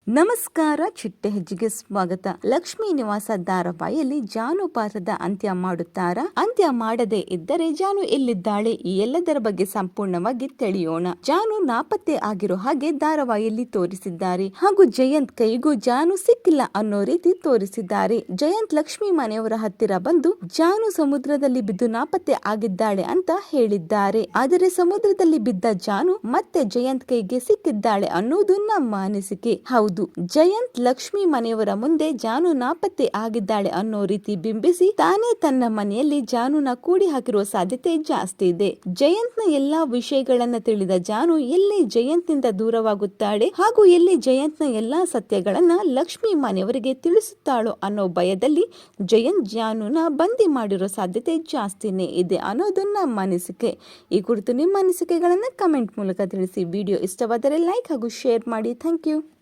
ನಮಸ್ಕಾರ, ಚಿಟ್ಟೆ ಹೆಜ್ಜೆಗೆ ಸ್ವಾಗತ. ಲಕ್ಷ್ಮೀ ನಿವಾಸ ಧಾರಾವಾಹಿಯಲ್ಲಿ ಜಾನು ಪಾತ್ರದ ಅಂತ್ಯ ಮಾಡುತ್ತಾರಾ? ಅಂತ್ಯ ಮಾಡದೇ ಇದ್ದರೆ ಜಾನು ಎಲ್ಲಿದ್ದಾಳೆ? ಈ ಎಲ್ಲದರ ಬಗ್ಗೆ ಸಂಪೂರ್ಣವಾಗಿ ತಿಳಿಯೋಣ. ಜಾನು ನಾಪತ್ತೆ ಆಗಿರೋ ಹಾಗೆ ಧಾರಾವಾಹಿಯಲ್ಲಿ ತೋರಿಸಿದ್ದಾರೆ. ಹಾಗೂ ಜಯಂತ್ ಕೈಗೂ ಜಾನು ಸಿಕ್ಕಿಲ್ಲ ಅನ್ನೋ ರೀತಿ ತೋರಿಸಿದ್ದಾರೆ. ಜಯಂತ್ ಲಕ್ಷ್ಮಿ ಮನೆಯವರ ಹತ್ತಿರ ಬಂದು ಜಾನು ಸಮುದ್ರದಲ್ಲಿ ಬಿದ್ದು ನಾಪತ್ತೆ ಆಗಿದ್ದಾಳೆ ಅಂತ ಹೇಳಿದ್ದಾರೆ. ಆದರೆ ಸಮುದ್ರದಲ್ಲಿ ಬಿದ್ದ ಜಾನು ಮತ್ತೆ ಜಯಂತ್ ಕೈಗೆ ಸಿಕ್ಕಿದ್ದಾಳೆ ಅನ್ನೋದು ನಮ್ಮ ಅನಿಸಿಕೆ. ಹೌದು, ಜಯಂತ್ ಲಕ್ಷ್ಮಿ ಮನೆಯವರ ಮುಂದೆ ಜಾನು ನಾಪತ್ತೆ ಆಗಿದ್ದಾಳೆ ಅನ್ನೋ ರೀತಿ ಬಿಂಬಿಸಿ ತಾನೇ ತನ್ನ ಮನೆಯಲ್ಲಿ ಜಾನುನ ಕೂಡಿ ಹಾಕಿರುವ ಸಾಧ್ಯತೆ ಜಾಸ್ತಿ ಇದೆ. ಜಯಂತ್ನ ಎಲ್ಲಾ ವಿಷಯಗಳನ್ನ ತಿಳಿದ ಜಾನು ಎಲ್ಲಿ ಜಯಂತ್ನಿಂದ ದೂರವಾಗುತ್ತಾಳೆ ಹಾಗೂ ಎಲ್ಲಿ ಜಯಂತ್ನ ಎಲ್ಲಾ ಸತ್ಯಗಳನ್ನ ಲಕ್ಷ್ಮಿ ಮನೆಯವರಿಗೆ ತಿಳಿಸುತ್ತಾಳೋ ಅನ್ನೋ ಭಯದಲ್ಲಿ ಜಯಂತ್ ಜಾನುನ ಬಂದಿ ಮಾಡಿರೋ ಸಾಧ್ಯತೆ ಜಾಸ್ತಿನೇ ಇದೆ ಅನ್ನೋದು ನಮ್ಮ ಅನಿಸಿಕೆ. ಈ ಕುರಿತು ನಿಮ್ಮ ಅನಿಸಿಕೆಗಳನ್ನ ಕಮೆಂಟ್ ಮೂಲಕ ತಿಳಿಸಿ. ವಿಡಿಯೋ ಇಷ್ಟವಾದರೆ ಲೈಕ್ ಹಾಗೂ ಶೇರ್ ಮಾಡಿ. Thank you.